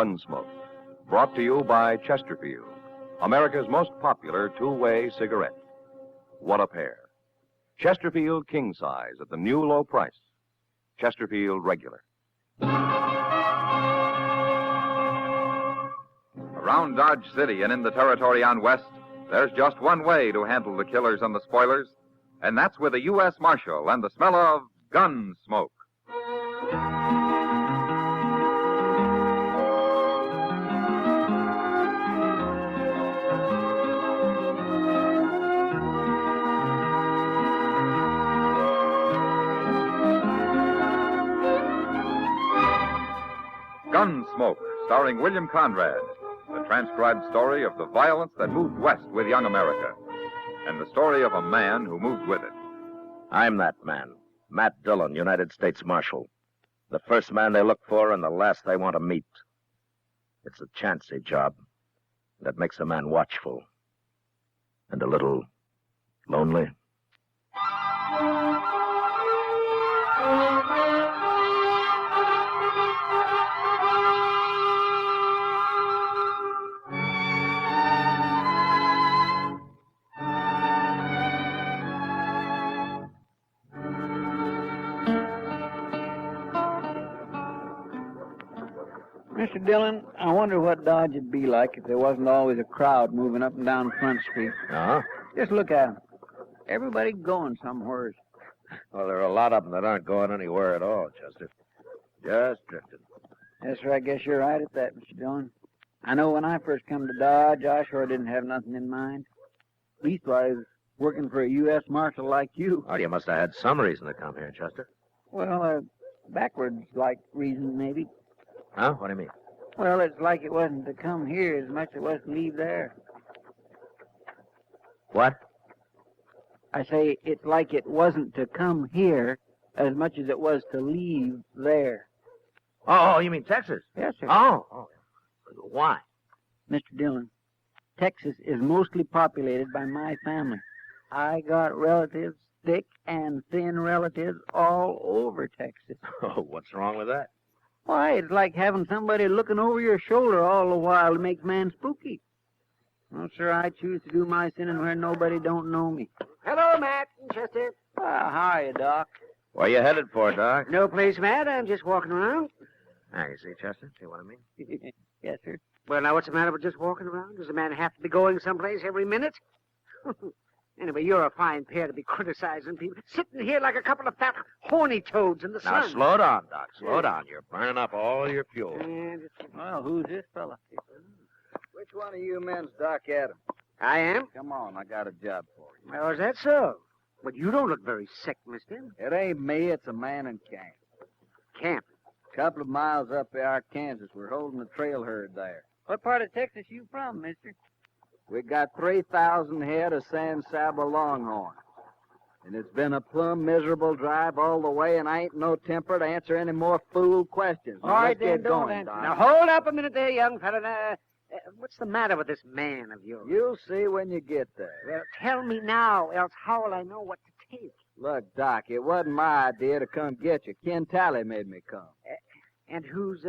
Gunsmoke, brought to you by Chesterfield, America's most popular two-way cigarette. What a pair. Chesterfield king size at the new low price. Chesterfield regular. Around Dodge City and in the territory on West, there's just one way to handle the killers and the spoilers, and that's with a U.S. Marshal and the smell of Gunsmoke. Gunsmoke, starring William Conrad, the transcribed story of the violence that moved west with young America, and the story of a man who moved with it. I'm that man, Matt Dillon, United States Marshal. The first man they look for and the last they want to meet. It's a chancy job that makes a man watchful and a little lonely. Mr. Dillon, I wonder what Dodge would be like if there wasn't always a crowd moving up and down Front Street. Uh-huh. Just look at 'em. Everybody going somewhere. Well, there are a lot of them that aren't going anywhere at all, Chester. Just drifting. Yes, sir, I guess you're right at that, Mr. Dillon. I know when I first come to Dodge, I sure didn't have nothing in mind. Leastwise, working for a U.S. Marshal like you. Oh, you must have had some reason to come here, Chester. Well, backwards-like reason, maybe. Huh? What do you mean? Well, it's like it wasn't to come here as much as it was to leave there. What? I say it's like it wasn't to come here as much as it was to leave there. Oh, you mean Texas? Yes, sir. Oh. Why? Mr. Dillon, Texas is mostly populated by my family. I got relatives, thick and thin relatives, all over Texas. Oh, what's wrong with that? Why, it's like having somebody looking over your shoulder all the while to make man spooky. Well, sir, I choose to do my sinning where nobody don't know me. Hello, Matt and Chester. How are you, Doc? Where you headed for, Doc? No place, Matt. I'm just walking around. Ah, you see, Chester? See what I mean? Yes, sir. Well, now, what's the matter with just walking around? Does a man have to be going someplace every minute? Anyway, you're a fine pair to be criticizing people. Sitting here like a couple of fat, horny toads in the sun. Now, slow down, Doc. Slow down. You're burning up all your fuel. Well, who's this fella? Which one of you men's Doc Adams? I am? Come on, I got a job for you. Well, is that so? But you don't look very sick, mister. It ain't me, it's a man in camp. Camp? A couple of miles up the Arkansas. We're holding a trail herd there. What part of Texas you from, mister? We got 3,000 head of San Saba Longhorn. And it's been a plumb miserable drive all the way, and I ain't no temper to answer any more fool questions. All right, let's then, get don't going, answer. Doc. Now, hold up a minute there, young fella. What's the matter with this man of yours? You'll see when you get there. Well, tell me now, else how will I know what to take? Look, Doc, it wasn't my idea to come get you. Ken Talley made me come. And who's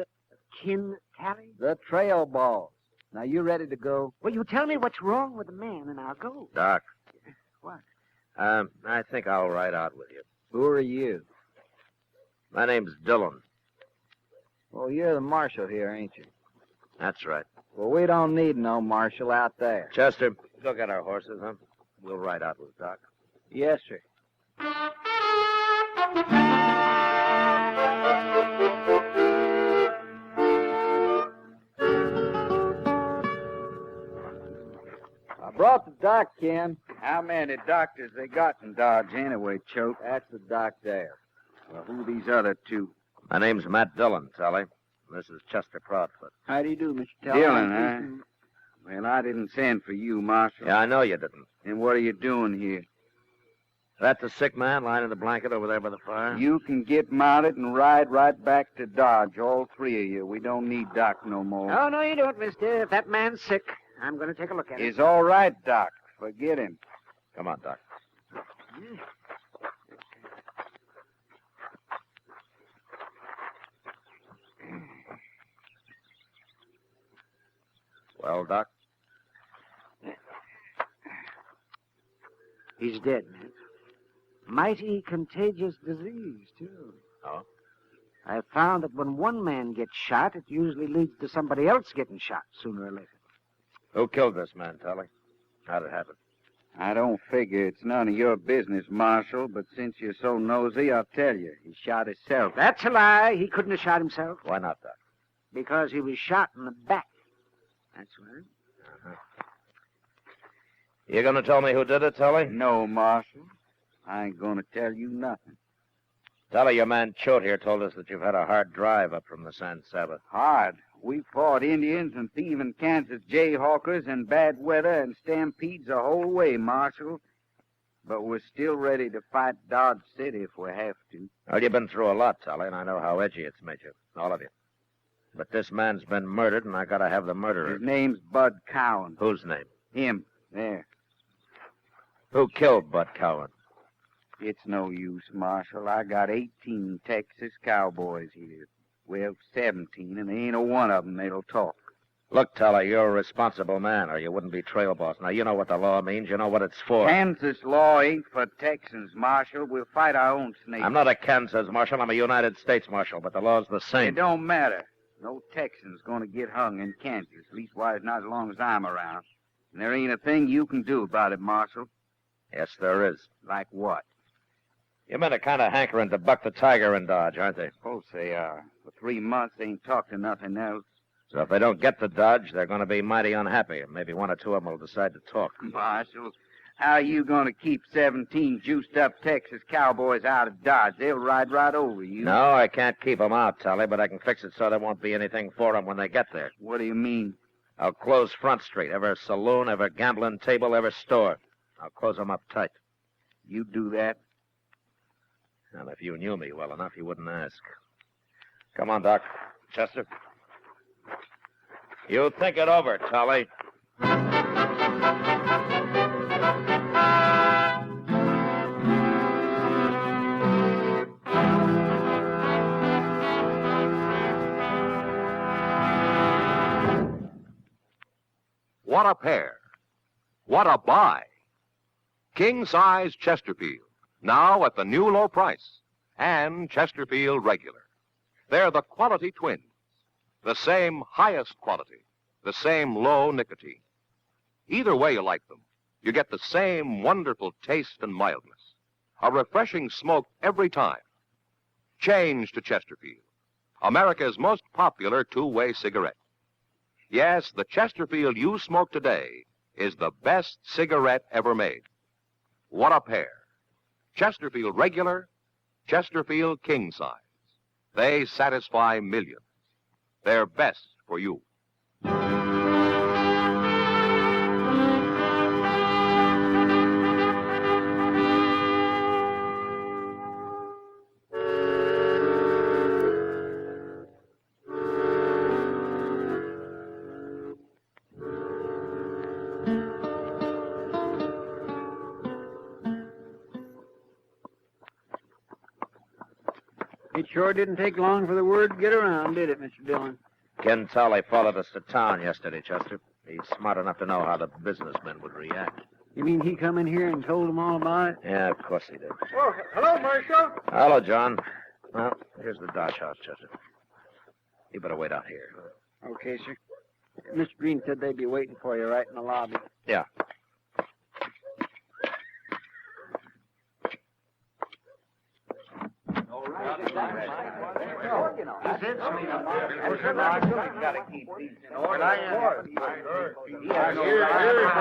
Kin Tally? The trail boss. Now, you ready to go? Well, you tell me what's wrong with the man, and I'll go. Doc. What? I think I'll ride out with you. Who are you? My name's Dillon. Well, you're the marshal here, ain't you? That's right. Well, we don't need no marshal out there. Chester, go get our horses, huh? We'll ride out with Doc. Yes, sir. I brought the doc, Ken. How many doctors they got in Dodge anyway, Choke? That's the doc there. Well, who these other two? My name's Matt Dillon, Sally. This is Chester Proudfoot. How do you do, Mr. Talley? Dillon, huh? Well, I didn't send for you, Marshal. Yeah, I know you didn't. And what are you doing here? That's a sick man lying in the blanket over there by the fire? You can get mounted and ride right back to Dodge, all three of you. We don't need Doc no more. Oh, no, you don't, mister. If that man's sick, I'm going to take a look at him. He's all right, Doc. Forget him. Come on, Doc. Well, Doc? He's dead, man. Mighty contagious disease, too. Oh? I found that when one man gets shot, it usually leads to somebody else getting shot sooner or later. Who killed this man, Tully? How'd it happen? I don't figure it's none of your business, Marshal, but since you're so nosy, I'll tell you. He shot himself. That's a lie. He couldn't have shot himself. Why not, Doc? Because he was shot in the back. That's right. You gonna tell me who did it, Tully? No, Marshal. I ain't gonna tell you nothing. Tully, your man Choate here told us that you've had a hard drive up from the San Saba. Hard. We fought Indians and thieving Kansas jayhawkers and bad weather and stampedes the whole way, Marshal. But we're still ready to fight Dodge City if we have to. Well, you've been through a lot, Tully, and I know how edgy it's made you. All of you. But this man's been murdered, and I gotta have the murderer. His name's Bud Cowan. Whose name? Him. There. Who killed Bud Cowan? It's no use, Marshal. I got 18 Texas Cowboys here. Well, 17, and there ain't a one of them that'll talk. Look, Tully, you're a responsible man, or you wouldn't be trail boss. Now, you know what the law means. You know what it's for. Kansas law ain't for Texans, Marshal. We'll fight our own snakes. I'm not a Kansas marshal. I'm a United States marshal, but the law's the It same. don't matter. No Texan's gonna get hung in Kansas. Leastwise, not as long as I'm around. And there ain't a thing you can do about it, Marshal. Yes, there is. Like what? You men are kind of hankering to buck the tiger in Dodge, aren't they? Of course they are. For 3 months, they ain't talked to nothing else. So if they don't get to Dodge, they're going to be mighty unhappy, and maybe one or two of them will decide to talk. Marshal, how are you gonna keep 17 juiced-up Texas Cowboys out of Dodge? They'll ride right over you. No, I can't keep them out, Tully, but I can fix it so there won't be anything for them when they get there. What do you mean? I'll close Front Street, every saloon, every gambling table, every store. I'll close them up tight. You do that? And if you knew me well enough, you wouldn't ask. Come on, Doc. Chester. You think it over, Tully. What a pair. What a buy. King-size Chesterfield, now at the new low price, and Chesterfield Regular. They're the quality twins, the same highest quality, the same low nicotine. Either way you like them, you get the same wonderful taste and mildness, a refreshing smoke every time. Change to Chesterfield, America's most popular two-way cigarette. Yes, the Chesterfield you smoke today is the best cigarette ever made. What a pair. Chesterfield Regular, Chesterfield King Size. They satisfy millions. They're best for you. It sure didn't take long for the word to get around, did it, Mr. Dillon? Ken Tully followed us to town yesterday, Chester. He's smart enough to know how the businessmen would react. You mean he come in here and told them all about it? Yeah, of course he did. Oh, hello, Marshal. Hello, John. Well, here's the Dodge house, Chester. You better wait out here. Okay, sir. Mr. Green said they'd be waiting for you right in the lobby. Yeah. Here's the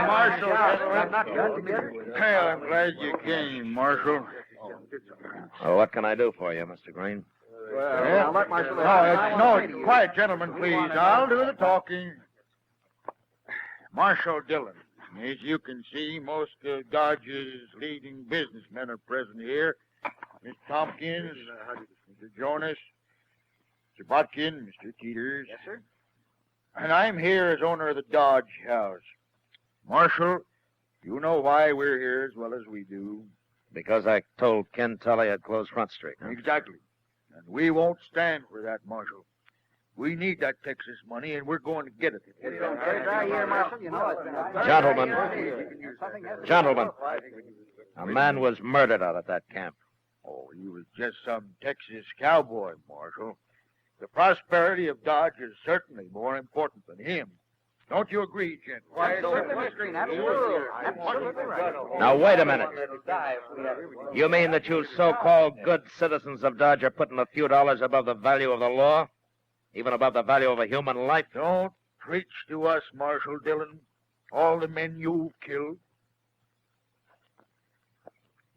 Marshal. Well, I'm glad you came, Marshal. Well, what can I do for you, Mr. Green? No, quiet, gentlemen, please. I'll do the talking. Marshal Dillon. As you can see, most of Dodge's leading businessmen are present here. Mr. Tompkins, Mr. Jonas, Mr. Botkin, Mr. Teeters. Yes, sir. And I'm here as owner of the Dodge House. Marshal, you know why we're here as well as we do. Because I told Ken Tully I'd close Front Street. Huh? Exactly. And we won't stand for that, Marshal. We need that Texas money, and we're going to get it. Gentlemen, a man was murdered out at that camp. Oh, he was just some Texas cowboy, Marshal. The prosperity of Dodge is certainly more important than him. Don't you agree, gentlemen? Now, wait a minute. You mean that you so-called good citizens of Dodge are putting a few dollars above the value of the law? Even above the value of a human life? Don't preach to us, Marshal Dillon. All the men you've killed.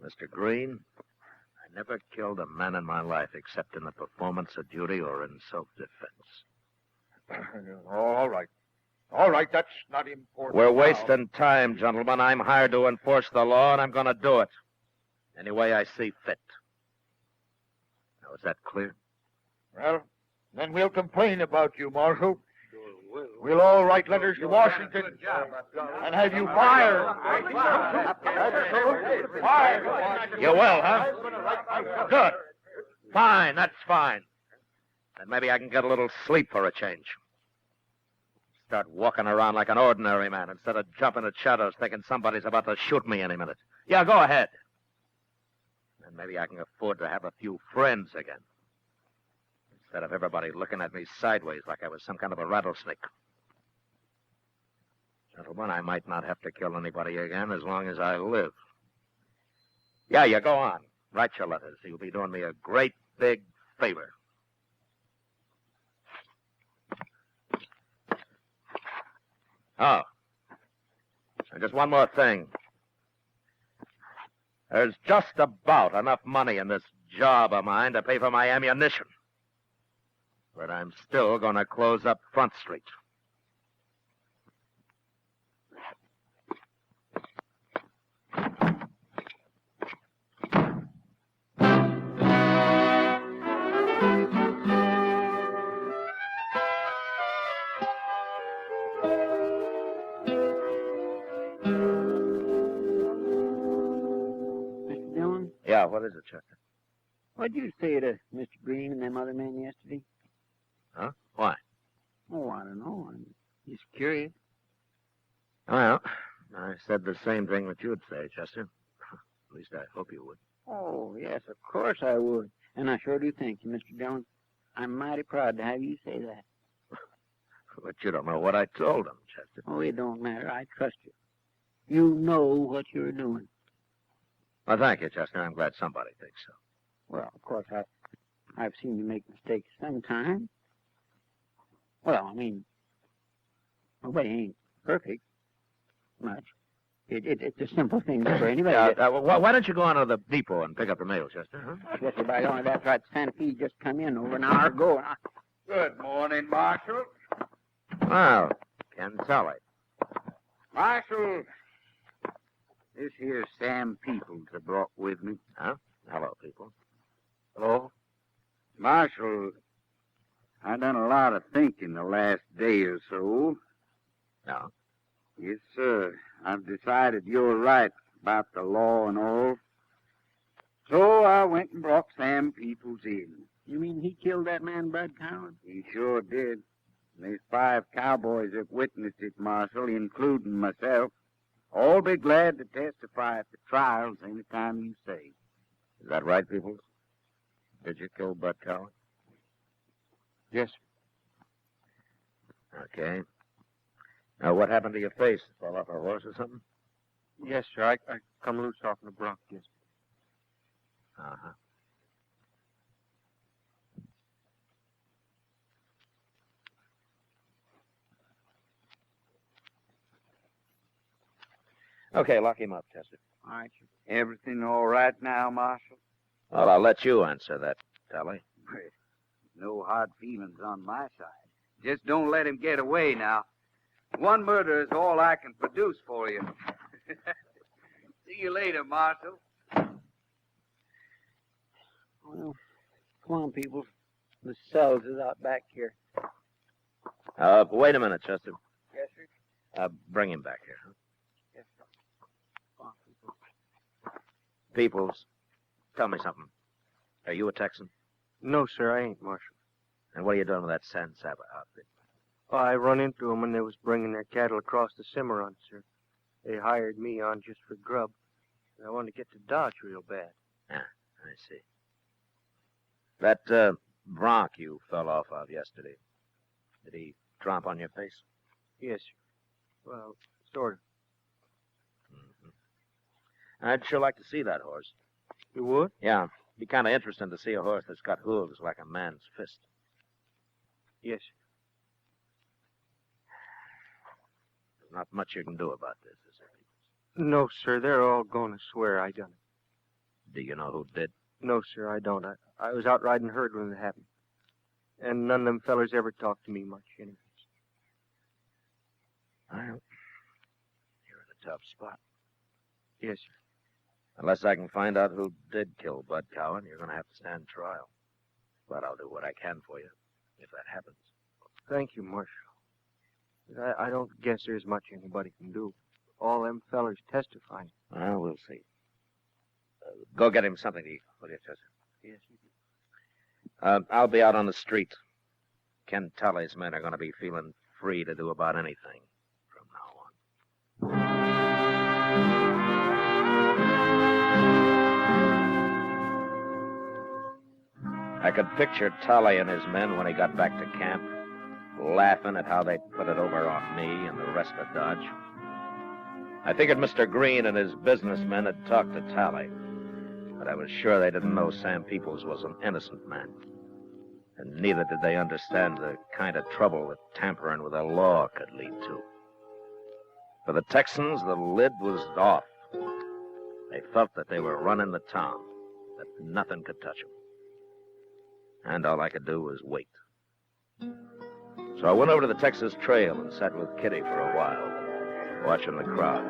Mr. Green, I never killed a man in my life except in the performance of duty or in self-defense. All right. All right, that's not important. We're wasting time, gentlemen. I'm hired to enforce the law, and I'm going to do it any way I see fit. Now, is that clear? Well, then we'll complain about you, Marshal. We'll all write letters to Washington and have you fired. Fired. You will, huh? Good. Fine, that's fine. Then maybe I can get a little sleep for a change. Start walking around like an ordinary man instead of jumping at shadows thinking somebody's about to shoot me any minute. Yeah, go ahead. And maybe I can afford to have a few friends again. Instead of everybody looking at me sideways like I was some kind of a rattlesnake. Gentlemen, I might not have to kill anybody again as long as I live. Yeah, you go on. Write your letters. You'll be doing me a great big favor. Oh. And just one more thing. There's just about enough money in this job of mine to pay for my ammunition. But I'm still going to close up Front Street. Mr. Dillon, Yeah, what is it, Chester? what'd you say to Mr. Green and them other men yesterday? Huh? Why? Oh, I don't know. I'm just curious. Well, I said the same thing that you'd say, Chester. At least I hope you would. Oh, yes, of course I would. And I sure do thank you, Mr. Dillon. I'm mighty proud to have you say that. But you don't know what I told him, Chester. Oh, it don't matter. I trust you. You know what you're doing. Well, thank you, Chester. I'm glad somebody thinks so. Well, of course, I've seen you make mistakes sometimes. Well, I mean, nobody ain't perfect much. It's a simple thing for anybody. Why don't you go on to the depot and pick up the mail, Chester? Huh? Yes, sir, by only that's right. Santa Fe just come in over an hour ago. Good morning, Marshal. Well, can tell it. Marshal, this here Sam Peoples I brought with me. Huh? Hello, people. Hello? Marshal, I done a lot of thinking the last day or so. No? Yes, sir. I've decided you're right about the law and all. So I went and brought Sam Peoples in. You mean he killed that man, Bud Conrad? He sure did. There's 5 cowboys that witnessed it, Marshal, including myself. All be glad to testify at the trials any time you say. Is that right, people? Did you kill Bud Conrad? Yes, Okay. Now, what happened to your face? Fall off a horse or something? yes, sir. I come loose off the bronc, yes. Uh-huh. Okay, lock him up, Chester. All right, sir. Everything all right now, Marshal? Well, I'll let you answer that, Tally. No hard feelings on my side. Just don't let him get away now. One murder is all I can produce for you. See you later, Marshal. Well, come on, people. The cells is out back here. Wait a minute, Chester. Yes, sir. Bring him back here. Huh? Yes, sir. Come on, people. Peoples, tell me something. Are you a Texan? No, sir, I ain't, Marshal. And what are you doing with that San Saba outfit? Oh, I run into 'em when they was bringing their cattle across the Cimarron, sir. They hired me on just for grub. And I wanted to get to Dodge real bad. Ah, I see. That, bronc you fell off of yesterday, did he tromp on your face? Yes, sir. Well, sort of. I'd sure like to see that horse. You would? Yeah, be kind of interesting to see a horse that's got hooves like a man's fist. Yes, sir. There's not much you can do about this, is there? No, sir. They're all going to swear I done it. Do you know who did? No, sir, I don't. I was out riding herd when it happened. And none of them fellers ever talked to me much, anyways. Well, you're in a tough spot. Yes, sir. Unless I can find out who did kill Bud Cowan, you're going to have to stand trial. But I'll do what I can for you, if that happens. Thank you, Marshal. But I don't guess there's much anybody can do. All them fellers testifying. Well, we'll see. Go get him something to eat, will you, Chester? Yes, sir. I'll be out on the street. Ken Tully's men are going to be feeling free to do about anything from now on. I could picture Tully and his men when he got back to camp, laughing at how they'd put it over on me and the rest of Dodge. I figured Mr. Green and his businessmen had talked to Tully, but I was sure they didn't know Sam Peoples was an innocent man. And neither did they understand the kind of trouble that tampering with the law could lead to. For the Texans, the lid was off. They felt that they were running the town, that nothing could touch them. And all I could do was wait. So I went over to the Texas Trail and sat with Kitty for a while, watching the crowd.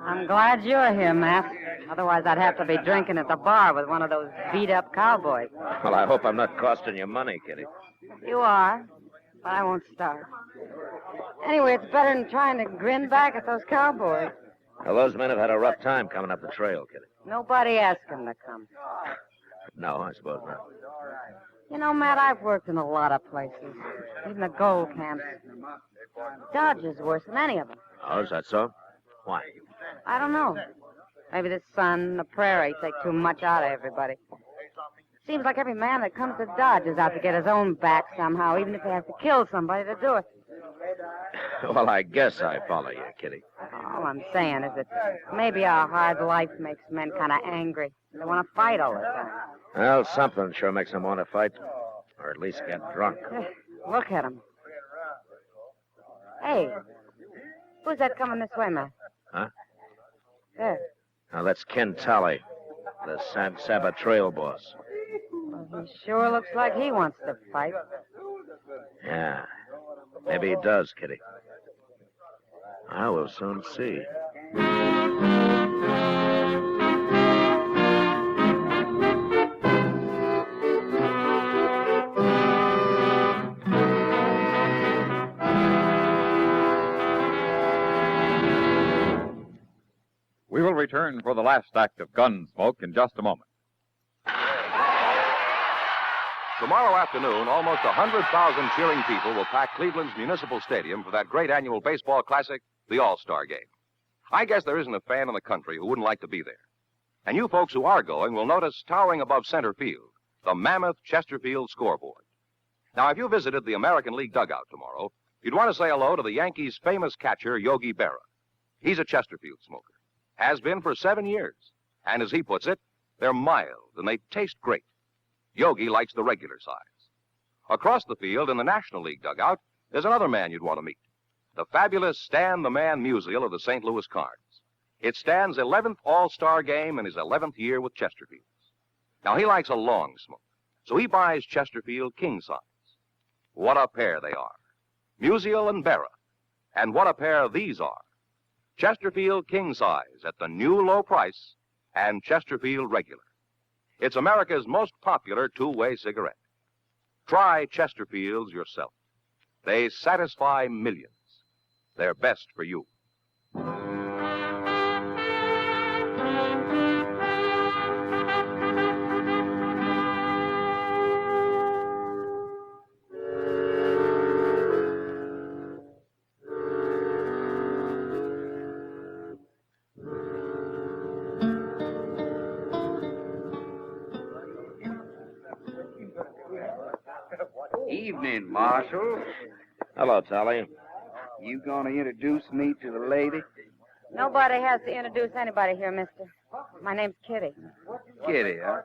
I'm glad you're here, Matt. Otherwise, I'd have to be drinking at the bar with one of those beat-up cowboys. Well, I hope I'm not costing you money, Kitty. You are, but I won't start. Anyway, it's better than trying to grin back at those cowboys. Well, those men have had a rough time coming up the trail, Kitty. Nobody asked them to come. No, I suppose not. You know, Matt, I've worked in a lot of places, even the gold camps. Dodge is worse than any of them. Oh, is that so? Why? I don't know. Maybe the sun and the prairie take too much out of everybody. Seems like every man that comes to Dodge is out to get his own back somehow, even if he has to kill somebody to do it. Well, I guess I follow you, Kitty. All I'm saying is that maybe our hard life makes men kind of angry. They want to fight all the time. Well, something sure makes them want to fight, or at least get drunk. Look at them. Hey, who's that coming this way, Matt? Huh? There. Now, that's Ken Tully, the San Saba trail boss. Well, he sure looks like he wants to fight. Yeah, maybe he does, Kitty. I will soon see. We will return for the last act of Gunsmoke in just a moment. Tomorrow afternoon, almost 100,000 cheering people will pack Cleveland's Municipal Stadium for that great annual baseball classic, the All-Star Game. I guess there isn't a fan in the country who wouldn't like to be there. And you folks who are going will notice towering above center field, the mammoth Chesterfield scoreboard. Now, if you visited the American League dugout tomorrow, you'd want to say hello to the Yankees' famous catcher, Yogi Berra. He's a Chesterfield smoker. Has been for 7 years. And as he puts it, they're mild and they taste great. Yogi likes the regular size. Across the field in the National League dugout, there's another man you'd want to meet. The fabulous Stan the Man Musial of the St. Louis Cards. It's Stan's 11th All-Star game and his 11th year with Chesterfield. Now, he likes a long smoke, so he buys Chesterfield king size. What a pair they are. Musial and Berra. And what a pair these are. Chesterfield king size at the new low price and Chesterfield regular. It's America's most popular two-way cigarette. Try Chesterfields yourself. They satisfy millions. They're best for you. Evening, Marshal. Hello, Tally. You gonna introduce me to the lady? Nobody has to introduce anybody here, mister. My name's Kitty. Kitty, huh?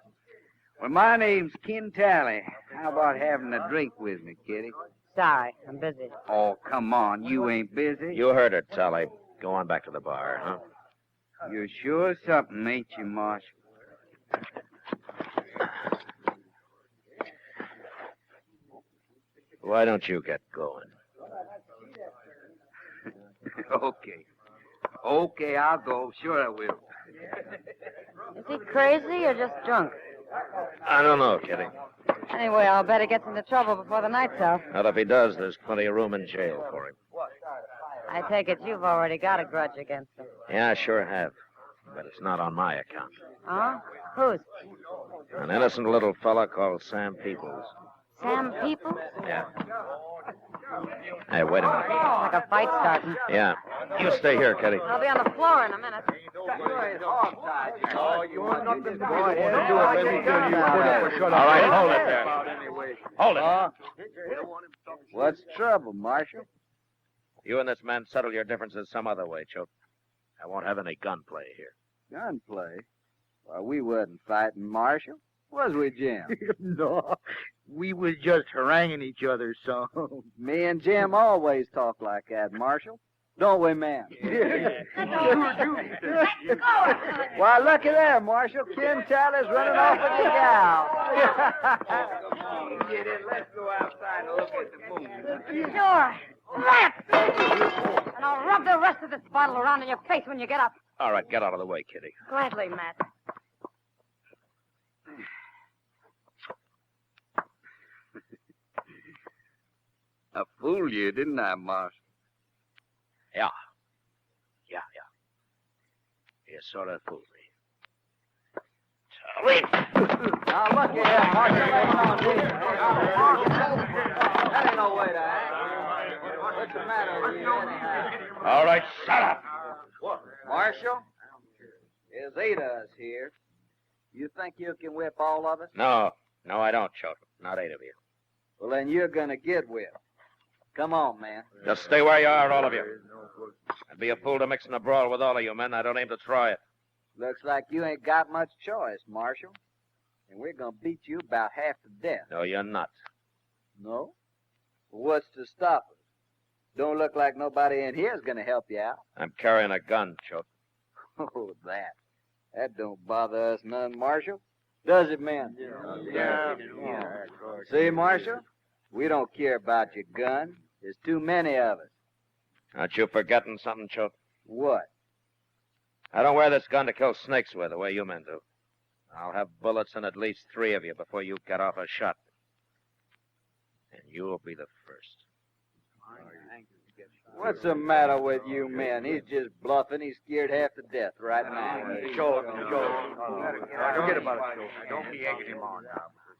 Well, my name's Ken Tally. How about having a drink with me, Kitty? Sorry, I'm busy. Oh, come on. You ain't busy? You heard her, Tally. Go on back to the bar, huh? You're sure something, ain't you, Marshal? Why don't you get going? Okay. Okay, I'll go. Sure I will. Is he crazy or just drunk? I don't know, Kitty. Anyway, I'll bet he gets into trouble before the night's out. Not if he does, there's plenty of room in jail for him. I take it you've already got a grudge against him. Yeah, I sure have. But it's not on my account. Huh? Whose? An innocent little fella called Sam Peoples. Sam Peoples? Yeah. Hey, wait a minute. Like a fight starting. Yeah. You stay here, Kitty. I'll be on the floor in a minute. Oh, you want nothing to All right, hold it there. Hold it. What's the trouble, Marshal? You and this man settle your differences some other way, Choke. I won't have any gunplay here. Gunplay? Why, we wasn't fighting, Marshal. Was we, Jim? No, we was just haranguing each other, so. Me and Jim always talk like that, Marshal. Don't we, man? Why, looky there, Marshal. Ken Tally's running off with the gal. Get in. Let's go outside and look at the moon. Sure. Rats! And I'll rub the rest of this bottle around in your face when you get up. All right, get out of the way, Kitty. Gladly, Matt. I fooled you, didn't I, Marshal? Yeah. You sort of fooled me. Charlie! Now, look here, Marshal. That ain't no way to act. What's the matter with you, anyhow? All right, shut up. Marshal, there's 8 of us here. You think you can whip all of us? No, I don't, Choke. Not 8 of you. Well, then you're gonna get whipped. Come on, man. Just stay where you are, all of you. I'd be a fool to mix in a brawl with all of you men. I don't aim to try it. Looks like you ain't got much choice, Marshal. And we're gonna beat you about half to death. No, you're not. No? Well, what's to stop us? Don't look like nobody in here's gonna help you out. I'm carrying a gun, Choke. Oh, that. That don't bother us none, Marshal. Does it, man? Yeah. See, Marshal? We don't care about your gun. There's too many of us. Aren't you forgetting something, Choke? What? I don't wear this gun to kill snakes with the way you men do. I'll have bullets in at least 3 of you before you get off a shot. And you'll be the first. What's the matter with you men? He's just bluffing. He's scared half to death right now. Joe. Forget about it, Joe. Don't be egging him on.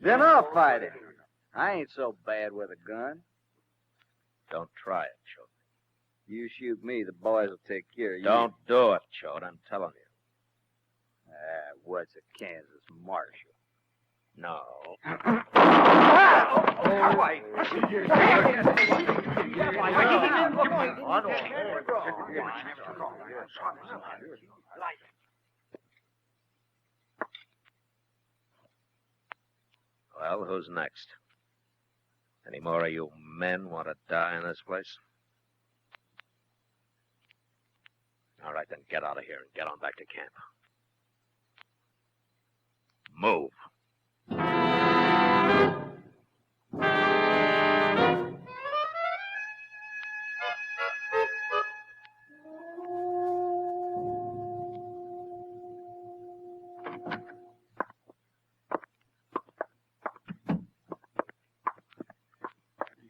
Then I'll fight him. I ain't so bad with a gun. Don't try it, Choke. You shoot me, the boys will take care of you. Don't do it, Choke. I'm telling you. What's a Kansas Marshal? No. Well, who's next? Any more of you men want to die in this place? All right, then get out of here and get on back to camp. Move.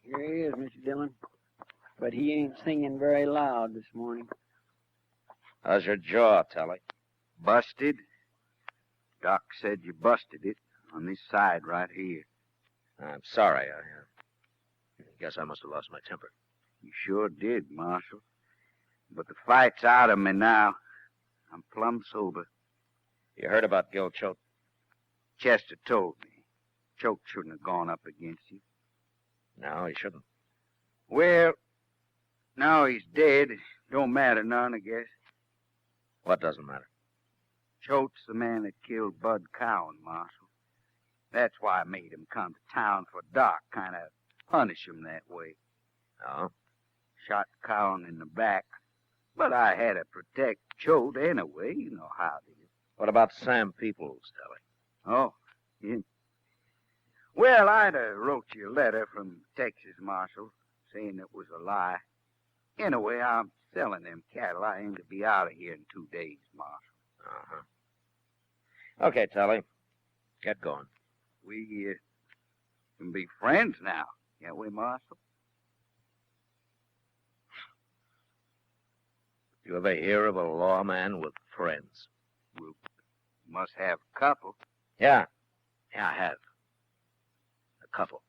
Here he is, Mr. Dillon. But he ain't singing very loud this morning. How's your jaw, Tally? Busted? Doc said you busted it on this side right here. I'm sorry. I guess I must have lost my temper. You sure did, Marshal. But the fight's out of me now. I'm plumb sober. You heard about Gil Choate? Chester told me. Choke shouldn't have gone up against you. No, he shouldn't. Well, now he's dead. It don't matter none, I guess. What doesn't matter? Choate's the man that killed Bud Cowan, Marshal. That's why I made him come to town for Doc, kind of punish him that way. Oh? Shot Cowan in the back. But I had to protect Choate anyway. You know how it is. What about Sam Peoples, Telly? Oh, him. Well, I'd have wrote you a letter from Texas, Marshal, saying it was a lie. Anyway, I'm selling them cattle. I aim to be out of here in 2 days, Marshal. Uh-huh. Okay, Telly. Get going. We can be friends now, can't we, Marshal? You ever hear of a lawman with friends? We must have a couple. Yeah. Yeah, I have. A couple.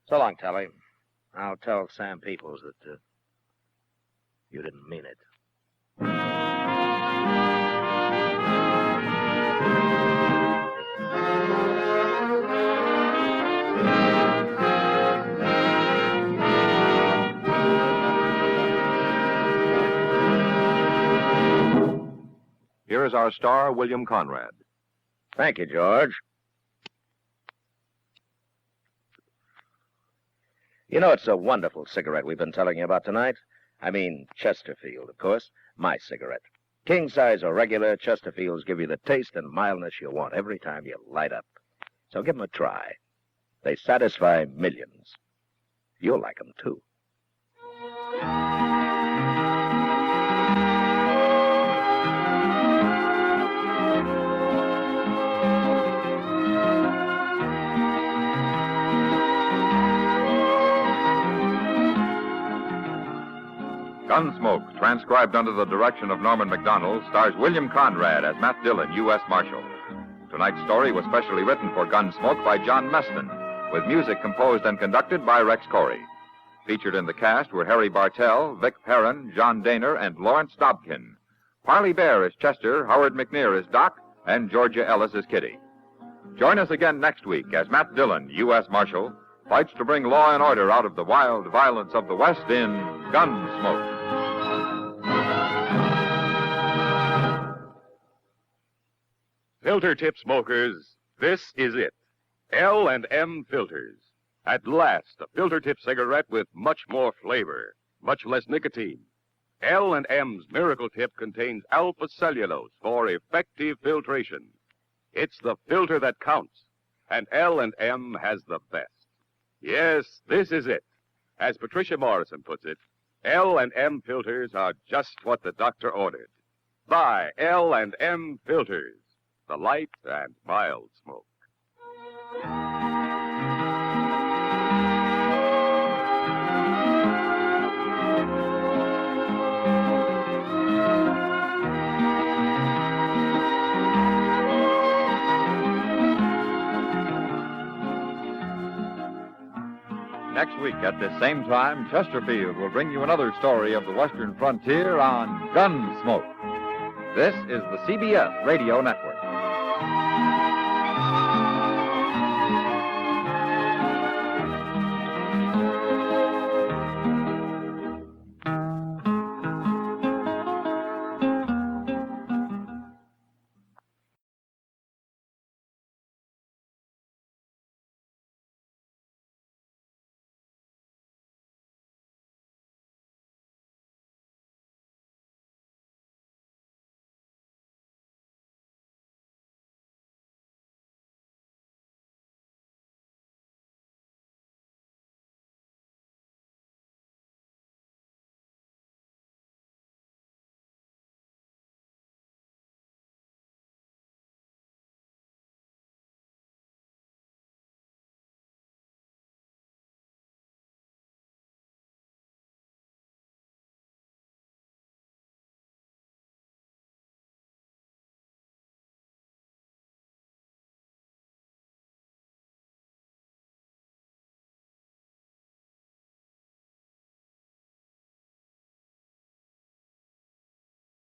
So long, Telly. I'll tell Sam Peoples that you didn't mean it. Here is our star, William Conrad. Thank you, George. You know, it's a wonderful cigarette we've been telling you about tonight. I mean, Chesterfield, of course. My cigarette. King size or regular, Chesterfields give you the taste and mildness you want every time you light up. So give them a try. They satisfy millions. You'll like them, too. Gunsmoke, transcribed under the direction of Norman Macdonnell, stars William Conrad as Matt Dillon, U.S. Marshal. Tonight's story was specially written for Gunsmoke by John Meston, with music composed and conducted by Rex Corey. Featured in the cast were Harry Bartell, Vic Perrin, John Daner, and Lawrence Dobkin. Parley Baer is Chester, Howard McNear is Doc, and Georgia Ellis is Kitty. Join us again next week as Matt Dillon, U.S. Marshal, fights to bring law and order out of the wild violence of the West in Gunsmoke. Filter tip smokers, this is it. L&M Filters. At last, a filter tip cigarette with much more flavor, much less nicotine. L&M's Miracle Tip contains alpha cellulose for effective filtration. It's the filter that counts, and L&M has the best. Yes, this is it. As Patricia Morrison puts it, L&M filters are just what the doctor ordered. Buy L&M Filters, the light and mild smoke. Next week at this same time, Chesterfield will bring you another story of the Western frontier on Gunsmoke. This is the CBS Radio Network.